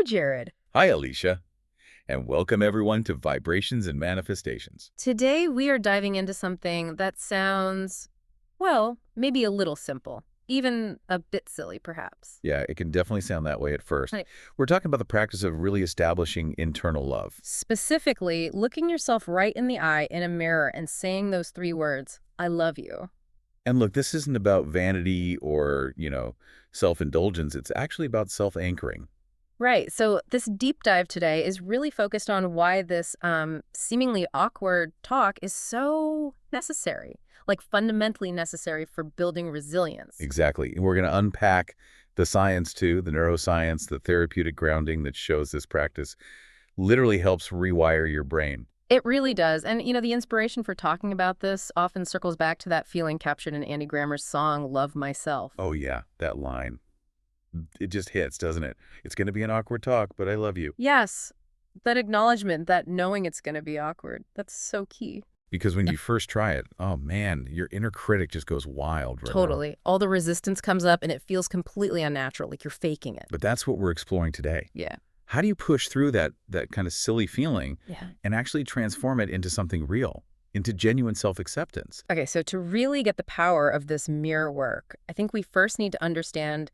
Jared. Hi, Alicia, and welcome everyone to Vibrations and Manifestations. Today we are diving into something that sounds, well, maybe a little simple, even a bit silly, perhaps. Yeah, it can definitely sound that way at first. Right. We're talking about the practice of really establishing internal love. Specifically, looking yourself right in the eye in a mirror and saying those three words, I love you. And look, this isn't about vanity or, self-indulgence. It's actually about self-anchoring. Right. So this deep dive today is really focused on why this seemingly awkward talk is so necessary, like fundamentally necessary for building resilience. Exactly. And we're going to unpack the science too, the neuroscience, the therapeutic grounding that shows this practice literally helps rewire your brain. It really does. And, the inspiration for talking about this often circles back to that feeling captured in Andy Grammer's song, Love Myself. Oh, yeah, that line. It just hits, doesn't it? It's going to be an awkward talk, but I love you. Yes, that acknowledgement, that knowing it's going to be awkward, that's so key. Because when you first try it, oh man, your inner critic just goes wild. Right now. Totally. All the resistance comes up and it feels completely unnatural, like you're faking it. But that's what we're exploring today. Yeah. How do you push through that kind of silly feeling Yeah. and actually transform it into something real, into genuine self-acceptance? Okay, so to really get the power of this mirror work, I think we first need to understand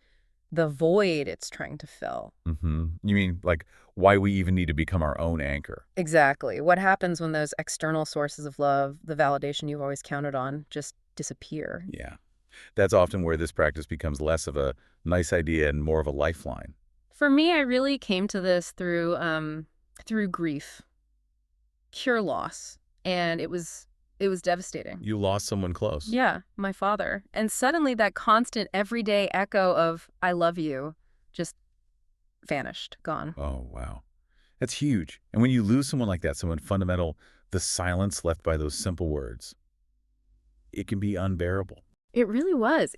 the void it's trying to fill. You mean like why we even need to become our own anchor? Exactly. What happens when those external sources of love, the validation you've always counted on, just disappear? Yeah. That's often where this practice becomes less of a nice idea and more of a lifeline. For me, I really came to this through grief, pure loss, and it was devastating. You lost someone close. Yeah, my father. And suddenly that constant everyday echo of I love you just vanished, gone. Oh, wow. That's huge. And when you lose someone like that, someone fundamental, the silence left by those simple words, it can be unbearable. It really was.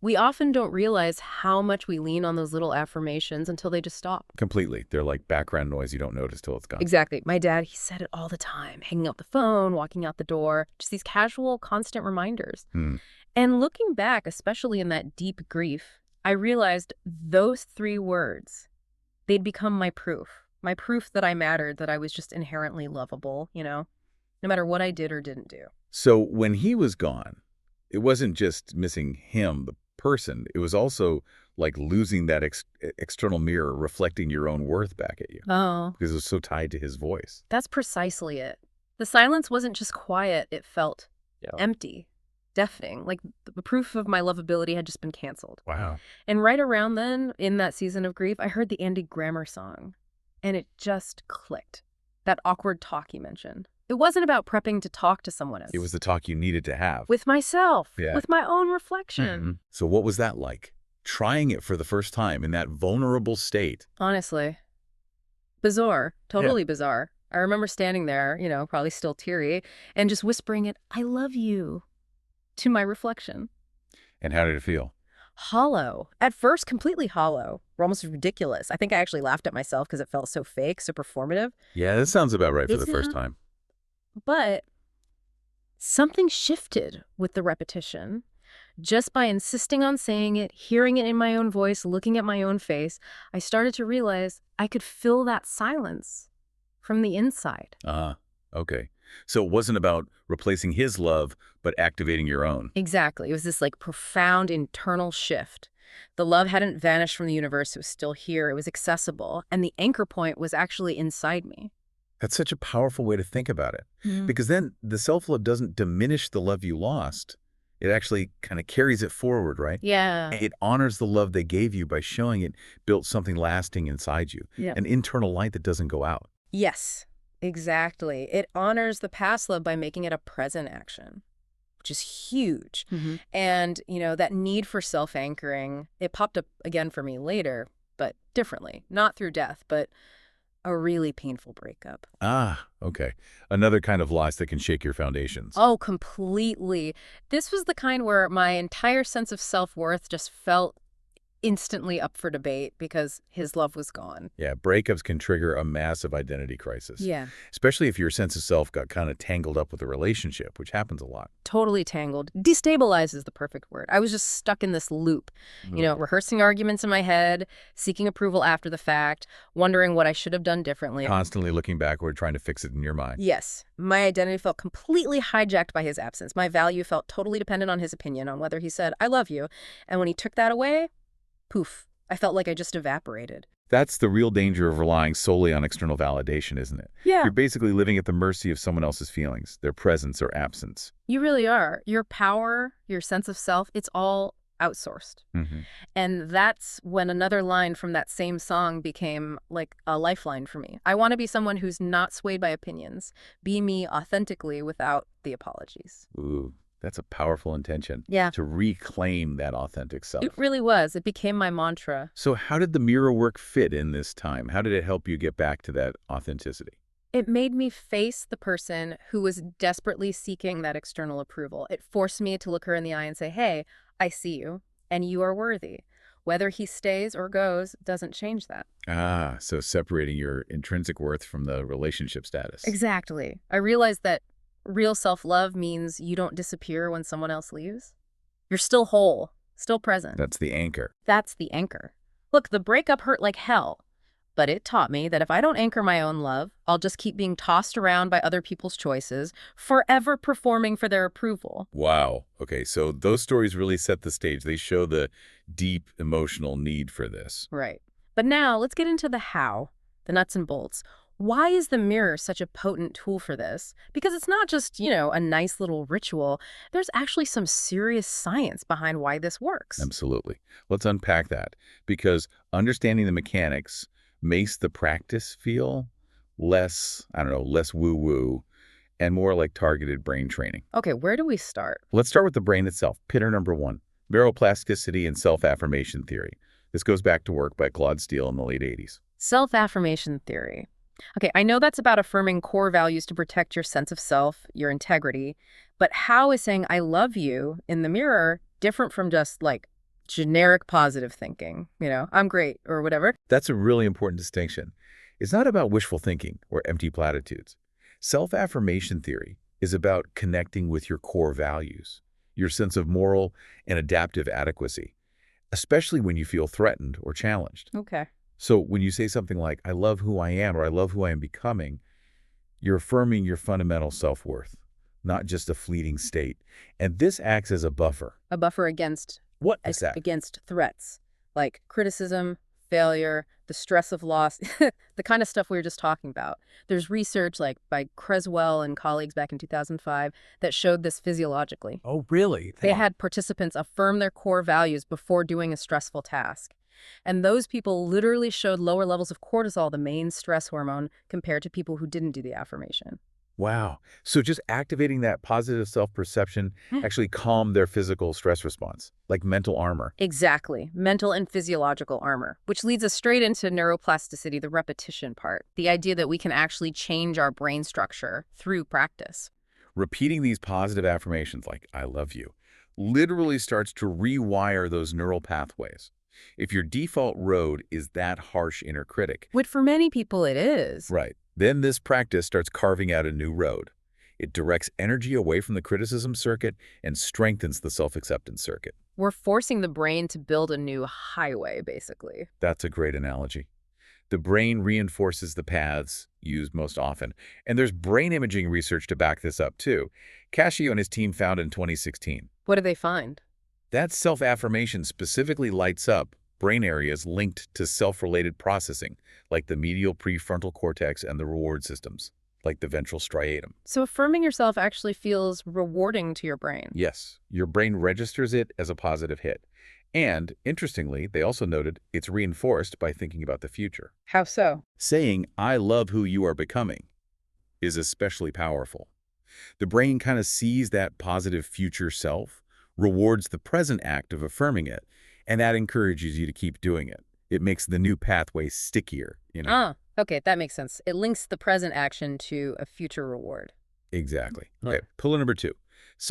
We often don't realize how much we lean on those little affirmations until they just stop. Completely. They're like background noise you don't notice till it's gone. Exactly. My dad, he said it all the time, hanging up the phone, walking out the door, just these casual, constant reminders. And looking back, especially in that deep grief, I realized those three words, they'd become my proof that I mattered, that I was just inherently lovable, no matter what I did or didn't do. So when he was gone, it wasn't just missing him, the person. It was also like losing that external mirror reflecting your own worth back at you. Oh. Because it was so tied to his voice. That's precisely it. The silence wasn't just quiet, it felt empty, deafening, like the proof of my lovability had just been canceled. Wow. And right around then, in that season of grief, I heard the Andy Grammer song, and it just clicked. That awkward talk you mentioned. It wasn't about prepping to talk to someone else. It was the talk you needed to have. With myself, Yeah. with my own reflection. So what was that like? Trying it for the first time in that vulnerable state. Honestly. Bizarre. Totally bizarre. I remember standing there, probably still teary, and just whispering it, I love you, to my reflection. And how did it feel? Hollow. At first, completely hollow. Almost ridiculous. I think I actually laughed at myself because it felt so fake, so performative. Yeah, that sounds about right for the first time. But something shifted with the repetition. Just by insisting on saying it, hearing it in my own voice, looking at my own face, I started to realize I could fill that silence from the inside. Okay. So it wasn't about replacing his love, but activating your own. Exactly. It was this profound internal shift. The love hadn't vanished from the universe. It was still here. It was accessible. And the anchor point was actually inside me. That's such a powerful way to think about it. Because then the self-love doesn't diminish the love you lost. It actually kind of carries it forward, right? Yeah. It honors the love they gave you by showing it built something lasting inside you. Yeah. An internal light that doesn't go out. Yes, exactly. It honors the past love by making it a present action, which is huge. And, that need for self-anchoring, it popped up again for me later, but differently. Not through death, but a really painful breakup. Okay. Another kind of loss that can shake your foundations. Oh, completely. This was the kind where my entire sense of self-worth just felt instantly up for debate because his love was gone. Yeah, breakups can trigger a massive identity crisis, Yeah. especially if your sense of self got kind of tangled up with a relationship, which happens a lot. Totally tangled. Destabilize is the perfect word. I was just stuck in this loop, rehearsing arguments in my head, seeking approval after the fact, wondering what I should have done differently. Constantly looking backward, trying to fix it in your mind. Yes. My identity felt completely hijacked by his absence. My value felt totally dependent on his opinion, on whether he said, I love you. And when he took that away, poof, I felt like I just evaporated. That's the real danger of relying solely on external validation, isn't it? Yeah. You're basically living at the mercy of someone else's feelings, their presence or absence. You really are. Your power, your sense of self, it's all outsourced. And that's when another line from that same song became like a lifeline for me. I want to be someone who's not swayed by opinions. Be me authentically without the apologies. Ooh, that's a powerful intention. Yeah. To reclaim that authentic self. It really was. It became my mantra. So how did the mirror work fit in this time? How did it help you get back to that authenticity? It made me face the person who was desperately seeking that external approval. It forced me to look her in the eye and say, hey, I see you, and you are worthy. Whether he stays or goes doesn't change that. Ah, so separating your intrinsic worth from the relationship status. Exactly. I realized that real self-love means you don't disappear when someone else leaves. You're still whole, still present. That's the anchor. That's the anchor. Look, the breakup hurt like hell, but it taught me that if I don't anchor my own love, I'll just keep being tossed around by other people's choices, forever performing for their approval. Wow. Okay, so those stories really set the stage. They show the deep emotional need for this. Right. But now let's get into the how, the nuts and bolts. Why is the mirror such a potent tool for this? Because it's not just, a nice little ritual. There's actually some serious science behind why this works. Absolutely. Let's unpack that, because understanding the mechanics makes the practice feel less, less woo-woo and more like targeted brain training. Okay, where do we start? Let's start with the brain itself. Pillar number 1, neuroplasticity and self-affirmation theory. This goes back to work by Claude Steele in the late 80s. Self-affirmation theory. Okay, I know that's about affirming core values to protect your sense of self, your integrity, but how is saying I love you in the mirror different from just like generic positive thinking? I'm great or whatever. That's a really important distinction. It's not about wishful thinking or empty platitudes. Self-affirmation theory is about connecting with your core values, your sense of moral and adaptive adequacy, especially when you feel threatened or challenged. Okay. So when you say something like, I love who I am or I love who I am becoming, you're affirming your fundamental self-worth, not just a fleeting state. And this acts as a buffer. A buffer against What is that? Against threats like criticism, failure, the stress of loss, the kind of stuff we were just talking about. There's research like by Creswell and colleagues back in 2005 that showed this physiologically. Oh, really? They had participants affirm their core values before doing a stressful task. And those people literally showed lower levels of cortisol, the main stress hormone, compared to people who didn't do the affirmation. Wow. So just activating that positive self-perception actually calmed their physical stress response, like mental armor. Exactly. Mental and physiological armor, which leads us straight into neuroplasticity, the repetition part, the idea that we can actually change our brain structure through practice. Repeating these positive affirmations like, I love you, literally starts to rewire those neural pathways. If your default road is that harsh inner critic. Which for many people it is. Right. Then this practice starts carving out a new road. It directs energy away from the criticism circuit and strengthens the self-acceptance circuit. We're forcing the brain to build a new highway, basically. That's a great analogy. The brain reinforces the paths used most often. And there's brain imaging research to back this up, too. Cascio and his team found in 2016. What did they find? That self-affirmation specifically lights up brain areas linked to self-related processing, like the medial prefrontal cortex and the reward systems, like the ventral striatum. So affirming yourself actually feels rewarding to your brain. Yes, your brain registers it as a positive hit. And, interestingly, they also noted it's reinforced by thinking about the future. How so? Saying, I love who you are becoming, is especially powerful. The brain kind of sees that positive future self, rewards the present act of affirming it, and that encourages you to keep doing it. It makes the new pathway stickier, Okay, that makes sense. It links the present action to a future reward. Exactly. Okay, pillar number 2,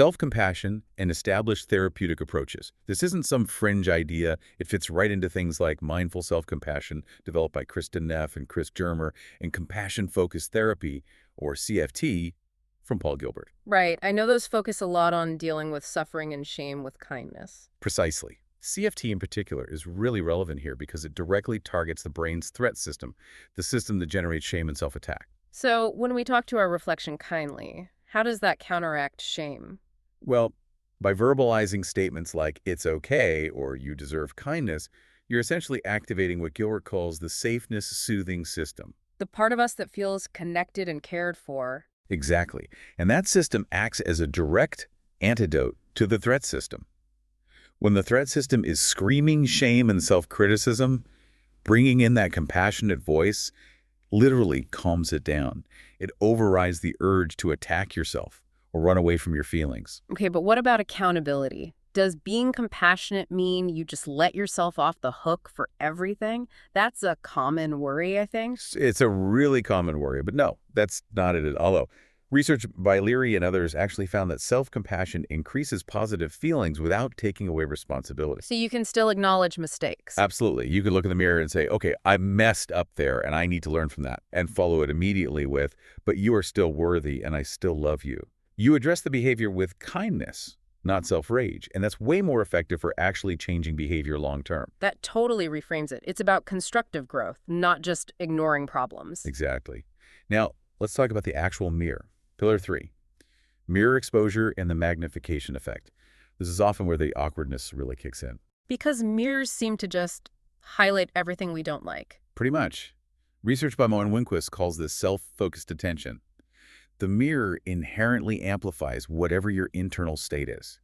Self-compassion and established therapeutic approaches. This isn't some fringe idea. It fits right into things like mindful self-compassion, developed by Kristen Neff and Chris Germer, and compassion-focused therapy, or CFT, from Paul Gilbert. Right. I know those focus a lot on dealing with suffering and shame with kindness. Precisely. CFT in particular is really relevant here because it directly targets the brain's threat system, the system that generates shame and self-attack. So when we talk to our reflection kindly, how does that counteract shame? Well, by verbalizing statements like, it's okay, or you deserve kindness, you're essentially activating what Gilbert calls the safeness soothing system. The part of us that feels connected and cared for. Exactly. And that system acts as a direct antidote to the threat system. When the threat system is screaming shame and self-criticism, bringing in that compassionate voice literally calms it down. It overrides the urge to attack yourself or run away from your feelings. Okay, but what about accountability? Does being compassionate mean you just let yourself off the hook for everything? That's a common worry, I think. It's a really common worry, but no, that's not it. Although research by Leary and others actually found that self-compassion increases positive feelings without taking away responsibility. So you can still acknowledge mistakes. Absolutely. You could look in the mirror and say, okay, I messed up there and I need to learn from that, and follow it immediately with, but you are still worthy and I still love you. You address the behavior with kindness, not self-rage, and that's way more effective for actually changing behavior long-term. That totally reframes it. It's about constructive growth, not just ignoring problems. Exactly. Now, let's talk about the actual mirror. Pillar 3, mirror exposure and the magnification effect. This is often where the awkwardness really kicks in. Because mirrors seem to just highlight everything we don't like. Pretty much. Research by Moen Winquist calls this self-focused attention. The mirror inherently amplifies whatever your internal state is.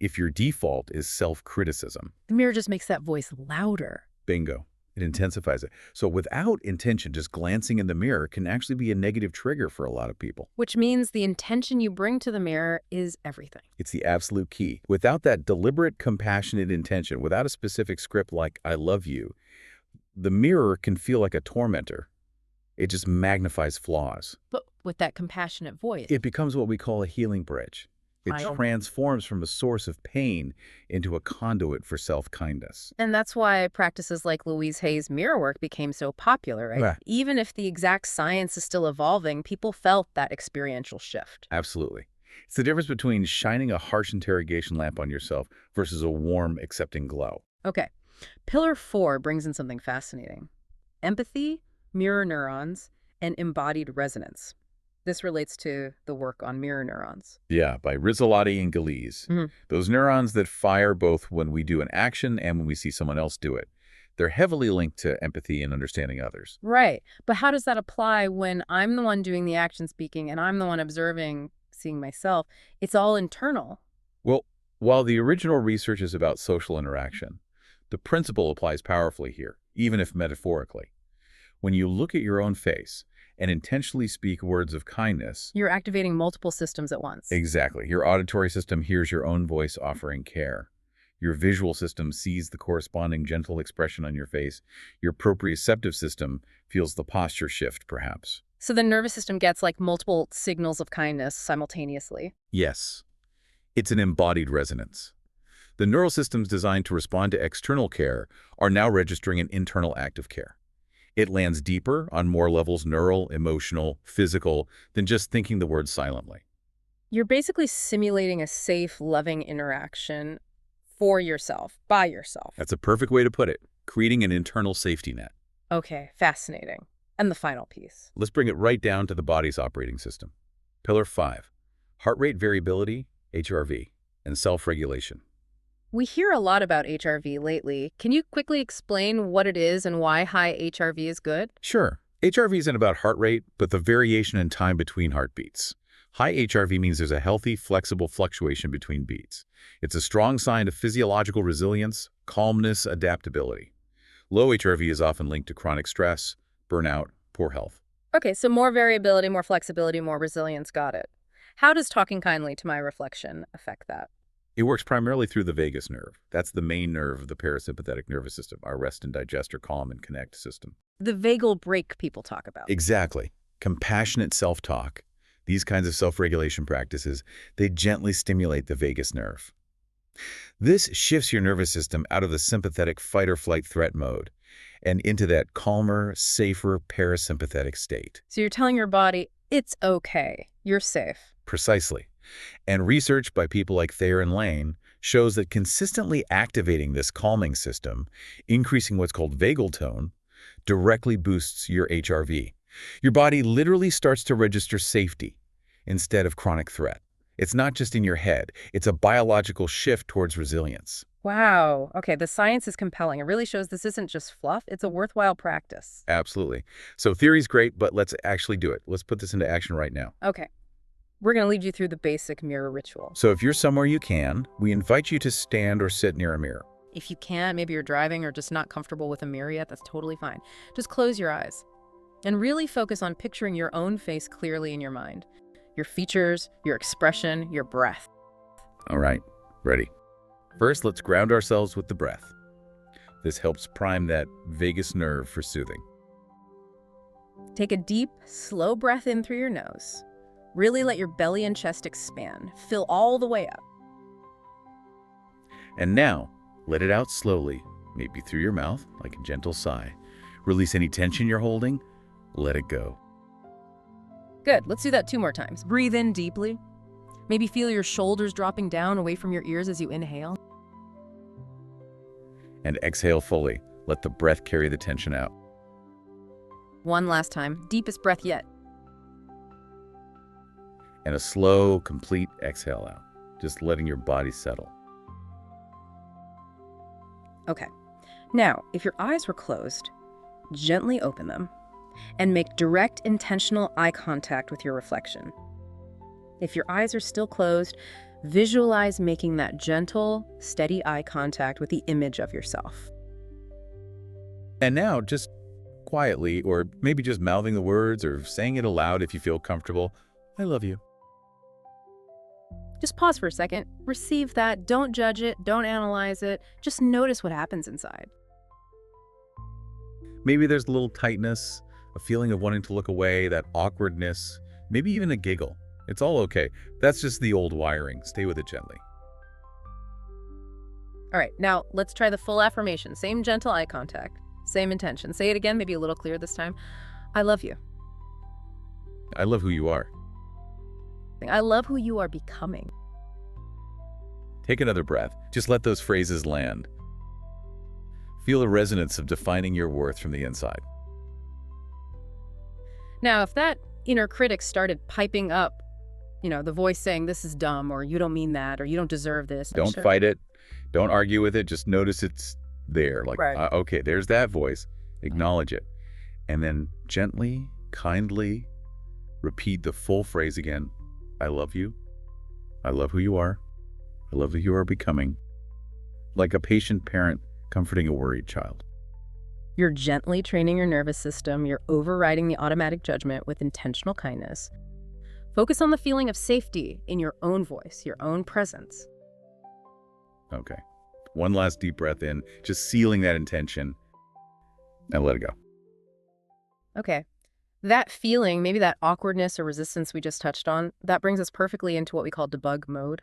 If your default is self-criticism, The mirror just makes that voice louder. bingo, it intensifies it. So without intention, just glancing in the mirror can actually be a negative trigger for a lot of people. Which means the intention you bring to the mirror is everything. It's the absolute key. Without that deliberate, compassionate intention, without a specific script like, I love you, the mirror can feel like a tormentor. It just magnifies flaws. But with that compassionate voice. It becomes what we call a healing bridge. It transforms from a source of pain into a conduit for self-kindness. And that's why practices like Louise Hay's mirror work became so popular, right? Yeah. Even if the exact science is still evolving, people felt that experiential shift. Absolutely. It's the difference between shining a harsh interrogation lamp on yourself versus a warm, accepting glow. Okay. Pillar 4 brings in something fascinating. Empathy, mirror neurons, and embodied resonance. This relates to the work on mirror neurons. Yeah, by Rizzolatti and Galeese. Those neurons that fire both when we do an action and when we see someone else do it. They're heavily linked to empathy and understanding others. Right. But how does that apply when I'm the one doing the action speaking and I'm the one observing, seeing myself? It's all internal. Well, while the original research is about social interaction, the principle applies powerfully here, even if metaphorically. When you look at your own face and intentionally speak words of kindness, You're activating multiple systems at once. exactly, your auditory system hears your own voice offering care. Your visual system sees the corresponding gentle expression on your face. Your proprioceptive system feels the posture shift, perhaps. So the nervous system gets like multiple signals of kindness simultaneously. Yes, it's an embodied resonance. The neural systems designed to respond to external care are now registering an internal act of care. It lands deeper on more levels, neural, emotional, physical, than just thinking the words silently. You're basically simulating a safe, loving interaction for yourself, by yourself. That's a perfect way to put it, creating an internal safety net. Okay, fascinating. And the final piece. Let's bring it right down to the body's operating system. Pillar 5, heart rate variability, HRV, and self-regulation. We hear a lot about HRV lately. Can you quickly explain what it is and why high HRV is good? Sure, HRV isn't about heart rate, but the variation in time between heartbeats. High HRV means there's a healthy, flexible fluctuation between beats. It's a strong sign of physiological resilience, calmness, adaptability. Low HRV is often linked to chronic stress, burnout, poor health. Okay, so more variability, more flexibility, more resilience. Got it. How does talking kindly to my reflection affect that? It works primarily through the vagus nerve. That's the main nerve of the parasympathetic nervous system, our rest and digest or calm and connect system. The vagal brake people talk about. Exactly. Compassionate self-talk, These kinds of self-regulation practices, they gently stimulate the vagus nerve. This shifts your nervous system out of the sympathetic fight-or-flight threat mode and into that calmer, safer parasympathetic state. So you're telling your body, it's okay, you're safe. Precisely. And research by people like Thayer and Lane shows that consistently activating this calming system, increasing what's called vagal tone, directly boosts your HRV. Your body literally starts to register safety instead of chronic threat. It's not just in your head. It's a biological shift towards resilience. Wow. Okay, the science is compelling. It really shows this isn't just fluff. It's a worthwhile practice. Absolutely. So theory's great, but let's actually do it. Let's put this into action right now. Okay. We're going to lead you through the basic mirror ritual. So if you're somewhere you can, we invite you to stand or sit near a mirror. If you can't, maybe you're driving or just not comfortable with a mirror yet, that's totally fine. Just close your eyes and really focus on picturing your own face clearly in your mind. Your features, your expression, your breath. All right, ready. First, let's ground ourselves with the breath. This helps prime that vagus nerve for soothing. Take a deep, slow breath in through your nose. Really let your belly and chest expand. Fill all the way up. And now, let it out slowly, maybe through your mouth, like a gentle sigh. Release any tension you're holding. Let it go. Good. Let's do that 2 more times. Breathe in deeply. Maybe feel your shoulders dropping down away from your ears as you inhale. And exhale fully. Let the breath carry the tension out. 1 last time. Deepest breath yet. And a slow, complete exhale out. Just letting your body settle. Okay. Now, if your eyes were closed, gently open them and make direct, intentional eye contact with your reflection. If your eyes are still closed, visualize making that gentle, steady eye contact with the image of yourself. And now, just quietly, or maybe just mouthing the words or saying it aloud if you feel comfortable, I love you. Just pause for a second. Receive that. Don't judge it. Don't analyze it. Just notice what happens inside. Maybe there's a little tightness, a feeling of wanting to look away, that awkwardness, maybe even a giggle. It's all okay. That's just the old wiring. Stay with it gently. All right, now let's try the full affirmation. Same gentle eye contact, same intention. Say it again, maybe a little clearer this time. I love you. I love who you are. I love who you are becoming. Take another breath. Just let those phrases land. Feel the resonance of defining your worth from the inside. Now, if that inner critic started piping up, the voice saying, this is dumb, or you don't mean that, or you don't deserve this. Don't fight it. Don't argue with it. Just notice it's there. Like, right. Okay, there's that voice. Acknowledge it. And then gently, kindly repeat the full phrase again. I love you. I love who you are. I love who you are becoming. Like a patient parent comforting a worried child. You're gently training your nervous system. You're overriding the automatic judgment with intentional kindness. Focus on the feeling of safety in your own voice, your own presence. Okay. One last deep breath in, just sealing that intention, and let it go. Okay. That feeling, maybe that awkwardness or resistance we just touched on, that brings us perfectly into what we call debug mode.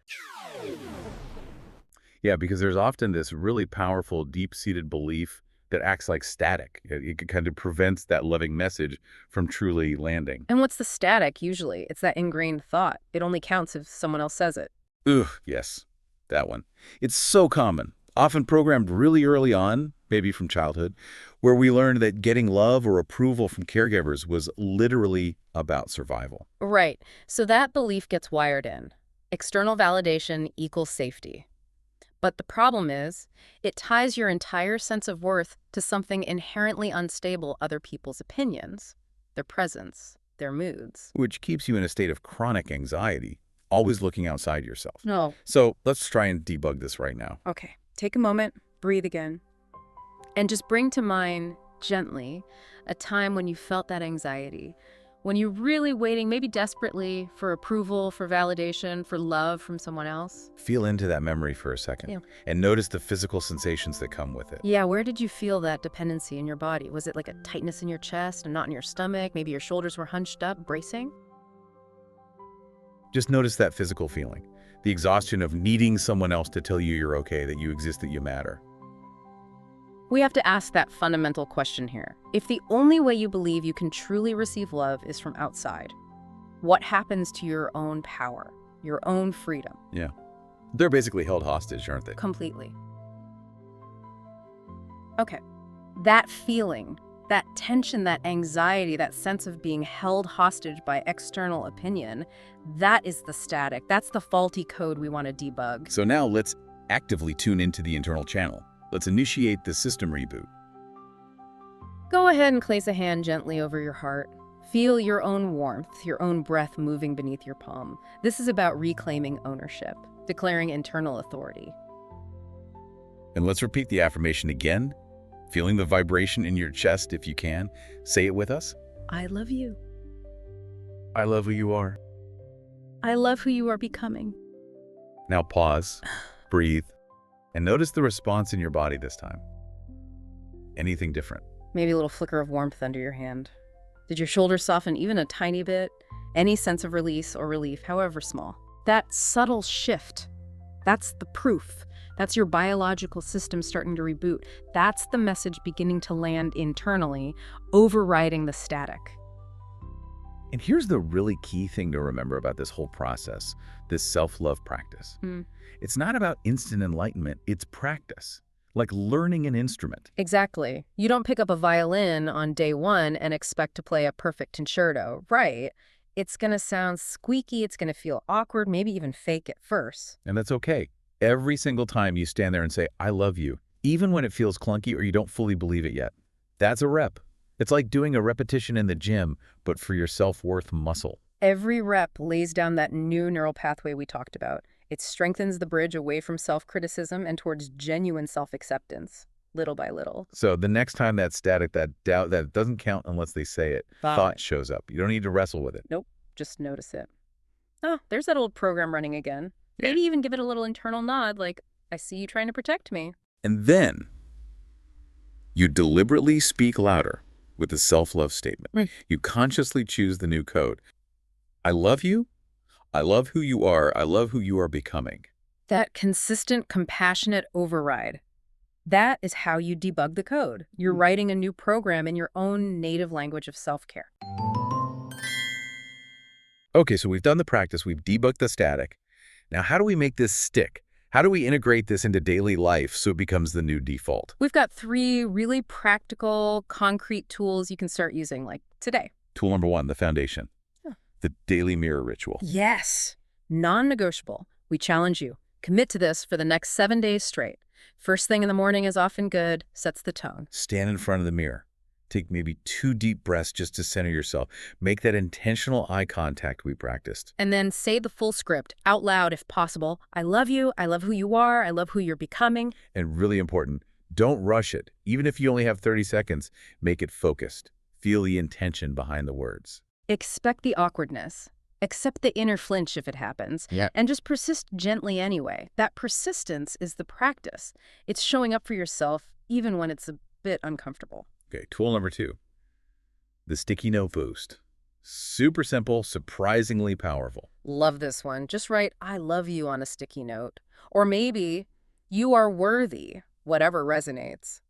Yeah, because there's often this really powerful, deep-seated belief that acts like static. It kind of prevents that loving message from truly landing. And what's the static usually? It's that ingrained thought. It only counts if someone else says it. Ugh, yes, that one. It's so common, often programmed really early on, maybe from childhood, where we learned that getting love or approval from caregivers was literally about survival. Right. So that belief gets wired in. External validation equals safety. But the problem is, it ties your entire sense of worth to something inherently unstable: other people's opinions, their presence, their moods. Which keeps you in a state of chronic anxiety, always looking outside yourself. No. So let's try and debug this right now. Okay. Take a moment, breathe again, and just bring to mind gently a time when you felt that anxiety, when you're really waiting, maybe desperately, for approval, for validation, for love from someone else. Feel into that memory for a second, and notice the physical sensations that come with it. Yeah, where did you feel that dependency in your body? Was it like a tightness in your chest, a knot in your stomach? Maybe your shoulders were hunched up, bracing? Just notice that physical feeling, the exhaustion of needing someone else to tell you you're okay, that you exist, that you matter. We have to ask that fundamental question here. If the only way you believe you can truly receive love is from outside, what happens to your own power, your own freedom? Yeah. They're basically held hostage, aren't they? Completely. Okay. That feeling, that tension, that anxiety, that sense of being held hostage by external opinion, that is the static. That's the faulty code we want to debug. So now let's actively tune into the internal channel. Let's initiate the system reboot. Go ahead and place a hand gently over your heart. Feel your own warmth, your own breath moving beneath your palm. This is about reclaiming ownership, declaring internal authority. And let's repeat the affirmation again, feeling the vibration in your chest if you can. Say it with us. I love you. I love who you are. I love who you are becoming. Now pause, breathe, and notice the response in your body this time. Anything different? Maybe a little flicker of warmth under your hand. Did your shoulders soften even a tiny bit? Any sense of release or relief, however small. That subtle shift, that's the proof. That's your biological system starting to reboot. That's the message beginning to land internally, overriding the static. And here's the really key thing to remember about this whole process, this self-love practice. It's not about instant enlightenment, it's practice, like learning an instrument. Exactly. You don't pick up a violin on day one and expect to play a perfect concerto, right? It's going to sound squeaky, it's going to feel awkward, maybe even fake at first. And that's okay. Every single time you stand there and say, I love you, even when it feels clunky or you don't fully believe it yet, that's a rep. It's like doing a repetition in the gym, but for your self-worth muscle. Every rep lays down that new neural pathway we talked about. It strengthens the bridge away from self-criticism and towards genuine self-acceptance, little by little. So the next time that static, that doubt, that doesn't count unless they say it, thought shows up. You don't need to wrestle with it. Nope, just notice it. Oh, there's that old program running again. Maybe even give it a little internal nod, like, I see you trying to protect me. And then you deliberately speak louder with the self-love statement. Right. You consciously choose the new code. I love you. I love who you are. I love who you are becoming. That consistent, compassionate override. That is how you debug the code. You're writing a new program in your own native language of self-care. Okay, so we've done the practice. We've debugged the static. Now, how do we make this stick? How do we integrate this into daily life so it becomes the new default? We've got 3 really practical, concrete tools you can start using, like today. Tool number 1, the foundation. The daily mirror ritual. Yes. Non-negotiable. We challenge you. Commit to this for the next 7 days straight. First thing in the morning is often good, sets the tone. Stand in front of the mirror. Take maybe 2 deep breaths just to center yourself. Make that intentional eye contact we practiced. And then say the full script out loud if possible. I love you. I love who you are. I love who you're becoming. And really important, don't rush it. Even if you only have 30 seconds, make it focused. Feel the intention behind the words. Expect the awkwardness. Accept the inner flinch if it happens. Yeah. And just persist gently anyway. That persistence is the practice. It's showing up for yourself even when it's a bit uncomfortable. Okay, tool number 2, the sticky note boost. Super simple, surprisingly powerful. Love this one. Just write, I love you on a sticky note. Or maybe, you are worthy, whatever resonates.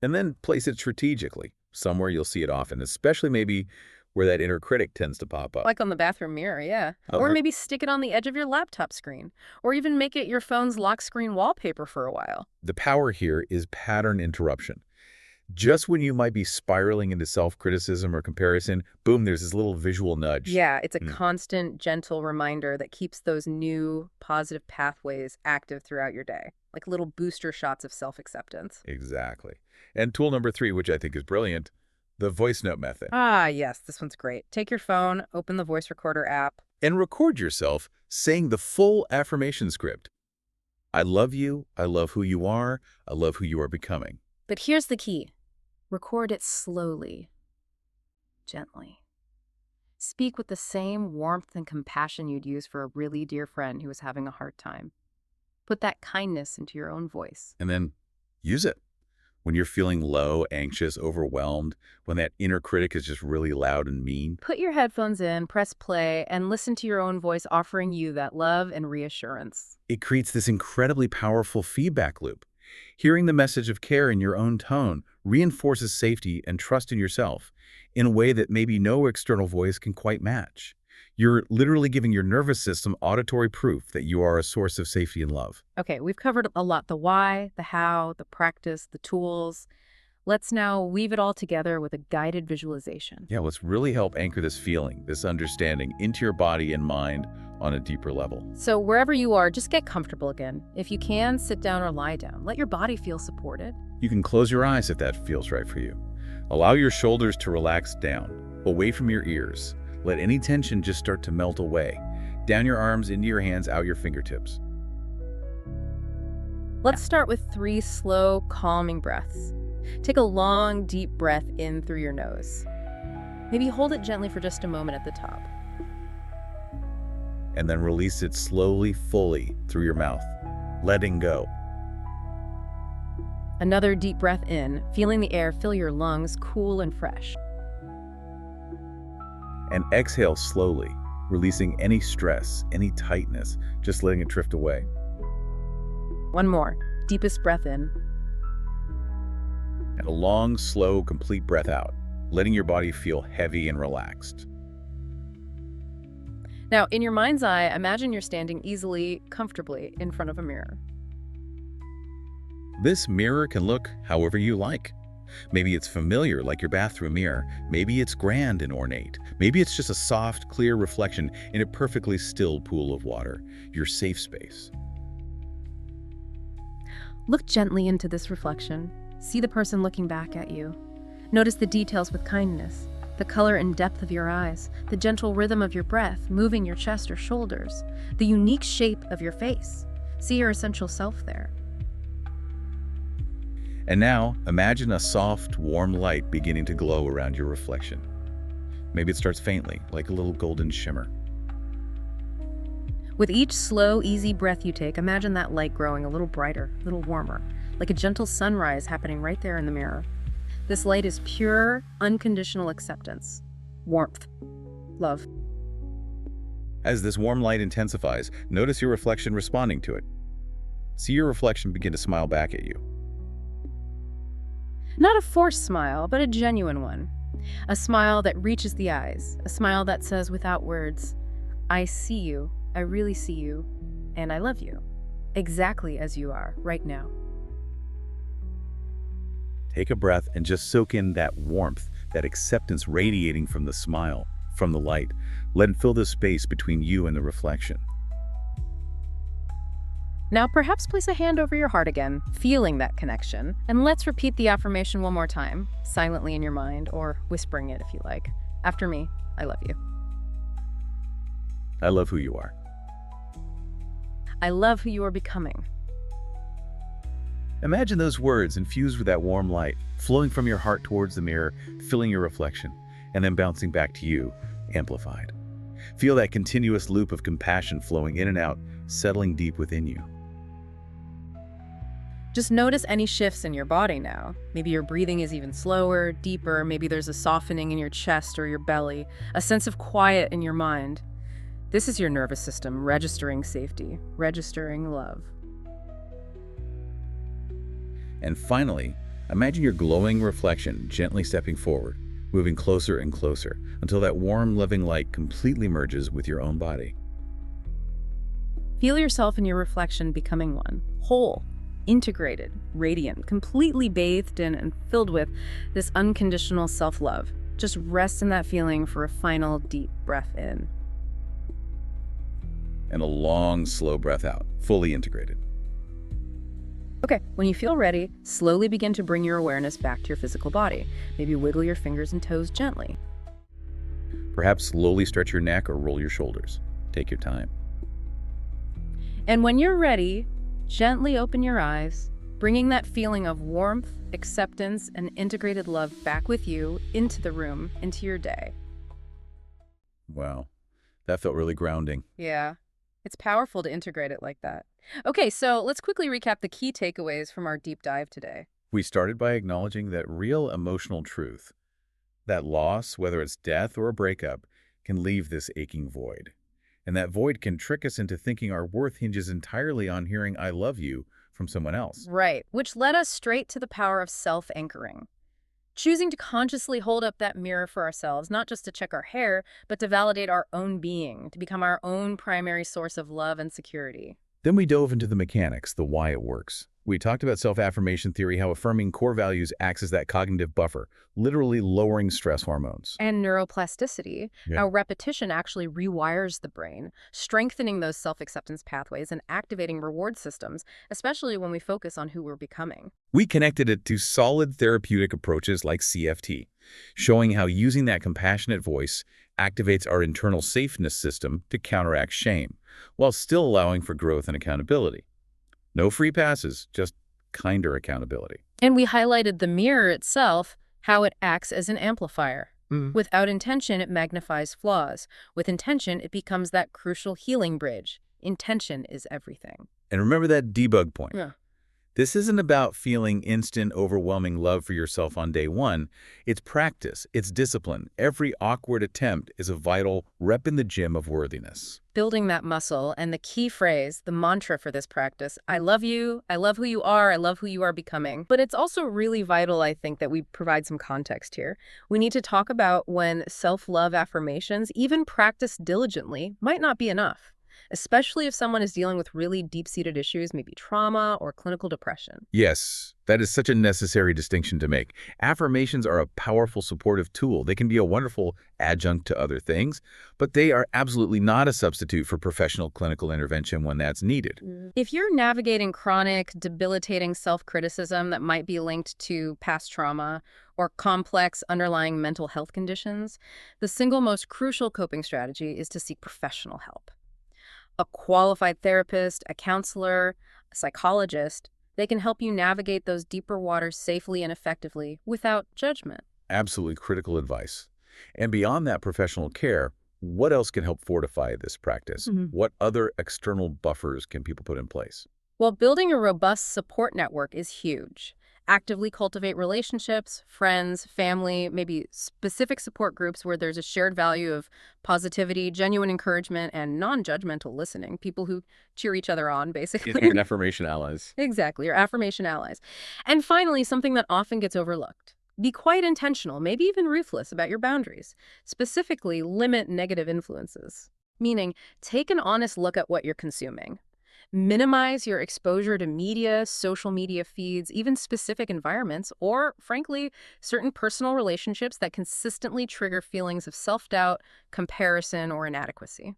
And then place it strategically, somewhere you'll see it often, especially maybe where that inner critic tends to pop up. Like on the bathroom mirror, yeah. Oh, Or maybe stick it on the edge of your laptop screen. Or even make it your phone's lock screen wallpaper for a while. The power here is pattern interruption. Just when you might be spiraling into self-criticism or comparison, boom, there's this little visual nudge. Yeah, it's a constant, gentle reminder that keeps those new positive pathways active throughout your day, like little booster shots of self-acceptance. Exactly. And tool number 3, which I think is brilliant, the voice note method. Ah, yes, this one's great. Take your phone, open the voice recorder app. And record yourself saying the full affirmation script. I love you. I love who you are. I love who you are becoming. But here's the key. Record it slowly, gently. Speak with the same warmth and compassion you'd use for a really dear friend who was having a hard time. Put that kindness into your own voice. And then use it. When you're feeling low, anxious, overwhelmed, when that inner critic is just really loud and mean, Put your headphones in, press play, and listen to your own voice offering you that love and reassurance. it creates this incredibly powerful feedback loop. Hearing the message of care in your own tone reinforces safety and trust in yourself in a way that maybe no external voice can quite match. You're literally giving your nervous system auditory proof that you are a source of safety and love. Okay, we've covered a lot: the why, the how, the practice, the tools. Let's now weave it all together with a guided visualization. Yeah, let's really help anchor this feeling, this understanding into your body and mind on a deeper level. So wherever you are, just get comfortable again. If you can, sit down or lie down. Let your body feel supported. You can close your eyes if that feels right for you. Allow your shoulders to relax down, away from your ears. Let any tension just start to melt away. Down your arms, into your hands, out your fingertips. Let's start with 3 slow, calming breaths. Take a long, deep breath in through your nose. Maybe hold it gently for just a moment at the top. And then release it slowly, fully through your mouth, letting go. Another deep breath in, feeling the air fill your lungs cool and fresh. And exhale slowly, releasing any stress, any tightness, just letting it drift away. One more. Deepest breath in. And a long, slow, complete breath out, letting your body feel heavy and relaxed. Now, in your mind's eye, imagine you're standing easily, comfortably in front of a mirror. This mirror can look however you like. Maybe it's familiar, like your bathroom mirror. Maybe it's grand and ornate. Maybe it's just a soft, clear reflection in a perfectly still pool of water, your safe space. Look gently into this reflection. See the person looking back at you. Notice the details with kindness, the color and depth of your eyes, the gentle rhythm of your breath moving your chest or shoulders, the unique shape of your face. See your essential self there. And now, imagine a soft, warm light beginning to glow around your reflection. Maybe it starts faintly, like a little golden shimmer. With each slow, easy breath you take, imagine that light growing a little brighter, a little warmer, like a gentle sunrise happening right there in the mirror. This light is pure, unconditional acceptance, warmth, love. As this warm light intensifies, notice your reflection responding to it. See your reflection begin to smile back at you. Not a forced smile, but a genuine one. A smile that reaches the eyes, a smile that says without words, I see you, I really see you, and I love you, exactly as you are right now. Take a breath and just soak in that warmth, that acceptance radiating from the smile, from the light. Let it fill the space between you and the reflection. Now perhaps place a hand over your heart again, feeling that connection, and let's repeat the affirmation one more time, silently in your mind, or whispering it if you like. After me, I love you. I love who you are. I love who you are becoming. Imagine those words infused with that warm light, flowing from your heart towards the mirror, filling your reflection, and then bouncing back to you, amplified. Feel that continuous loop of compassion flowing in and out, settling deep within you. Just notice any shifts in your body now. Maybe your breathing is even slower, deeper, maybe there's a softening in your chest or your belly, a sense of quiet in your mind. This is your nervous system registering safety, registering love. And finally, imagine your glowing reflection gently stepping forward, moving closer and closer until that warm, loving light completely merges with your own body. Feel yourself in your reflection becoming one, whole, integrated, radiant, completely bathed in and filled with this unconditional self-love. Just rest in that feeling for a final deep breath in. And a long, slow breath out, fully integrated. Okay, when you feel ready, slowly begin to bring your awareness back to your physical body. Maybe wiggle your fingers and toes gently. Perhaps slowly stretch your neck or roll your shoulders. Take your time. And when you're ready, gently open your eyes, bringing that feeling of warmth, acceptance, and integrated love back with you into the room, into your day. Wow, that felt really grounding. Yeah, it's powerful to integrate it like that. Okay, so let's quickly recap the key takeaways from our deep dive today. We started by acknowledging that real emotional truth, that loss, whether it's death or a breakup, can leave this aching void. And that void can trick us into thinking our worth hinges entirely on hearing "I love you" from someone else. Right, which led us straight to the power of self-anchoring. Choosing to consciously hold up that mirror for ourselves, not just to check our hair, but to validate our own being, to become our own primary source of love and security. Then we dove into the mechanics, the why it works. We talked about self-affirmation theory, how affirming core values acts as that cognitive buffer, literally lowering stress hormones. And neuroplasticity, Yeah. how repetition actually rewires the brain, strengthening those self-acceptance pathways and activating reward systems, especially when we focus on who we're becoming. We connected it to solid therapeutic approaches like CFT, showing how using that compassionate voice activates our internal safeness system to counteract shame, while still allowing for growth and accountability. No free passes, just kinder accountability. And we highlighted the mirror itself, how it acts as an amplifier. Mm. Without intention, it magnifies flaws. With intention, it becomes that crucial healing bridge. Intention is everything. And remember that debug point. Yeah. This isn't about feeling instant, overwhelming love for yourself on day one. It's practice. It's discipline. Every awkward attempt is a vital rep in the gym of worthiness. Building that muscle, and the key phrase, the mantra for this practice, I love you, I love who you are, I love who you are becoming. But it's also really vital, I think, that we provide some context here. We need to talk about when self-love affirmations, even practiced diligently, might not be enough, especially if someone is dealing with really deep-seated issues, maybe trauma or clinical depression. Yes, that is such a necessary distinction to make. Affirmations are a powerful supportive tool. They can be a wonderful adjunct to other things, but they are absolutely not a substitute for professional clinical intervention when that's needed. If you're navigating chronic, debilitating self-criticism that might be linked to past trauma or complex underlying mental health conditions, the single most crucial coping strategy is to seek professional help. A qualified therapist, a counselor, a psychologist, they can help you navigate those deeper waters safely and effectively without judgment. Absolutely critical advice. And beyond that professional care, what else can help fortify this practice? What other external buffers can people put in place? Well, building a robust support network is huge. Actively cultivate relationships, friends, family, maybe specific support groups where there's a shared value of positivity, genuine encouragement, and non-judgmental listening. People who cheer each other on, basically. Your affirmation allies. Exactly, your affirmation allies. And finally, something that often gets overlooked. Be quite intentional, maybe even ruthless about your boundaries. Specifically, limit negative influences. Meaning, take an honest look at what you're consuming. Minimize your exposure to media, social media feeds, even specific environments, or, frankly, certain personal relationships that consistently trigger feelings of self-doubt, comparison, or inadequacy.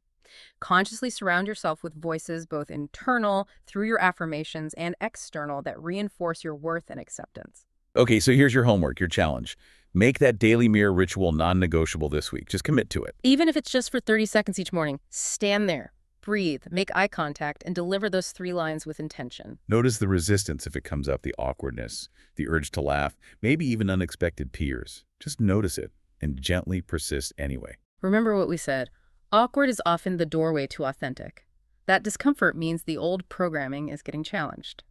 Consciously surround yourself with voices both internal, through your affirmations, and external that reinforce your worth and acceptance. Okay, so here's your homework, your challenge. Make that daily mirror ritual non-negotiable this week. Just commit to it. Even if it's just for 30 seconds each morning, stand there. Breathe, make eye contact, and deliver those 3 lines with intention. Notice the resistance if it comes up, the awkwardness, the urge to laugh, maybe even unexpected tears. Just notice it and gently persist anyway. Remember what we said. Awkward is often the doorway to authentic. That discomfort means the old programming is getting challenged.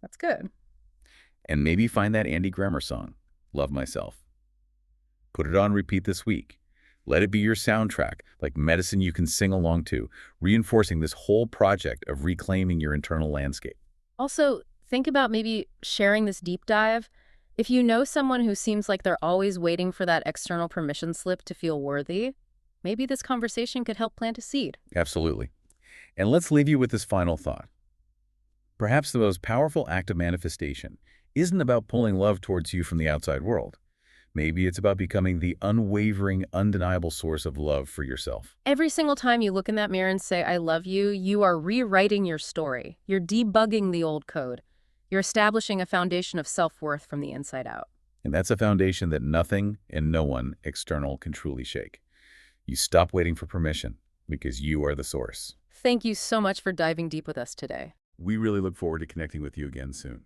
That's good. And maybe find that Andy Grammer song, Love Myself. Put it on repeat this week. Let it be your soundtrack, like medicine you can sing along to, reinforcing this whole project of reclaiming your internal landscape. Also, think about maybe sharing this deep dive. If you know someone who seems like they're always waiting for that external permission slip to feel worthy, maybe this conversation could help plant a seed. Absolutely. And let's leave you with this final thought. Perhaps the most powerful act of manifestation isn't about pulling love towards you from the outside world. Maybe it's about becoming the unwavering, undeniable source of love for yourself. Every single time you look in that mirror and say, I love you, you are rewriting your story. You're debugging the old code. You're establishing a foundation of self-worth from the inside out. And that's a foundation that nothing and no one external can truly shake. You stop waiting for permission because you are the source. Thank you so much for diving deep with us today. We really look forward to connecting with you again soon.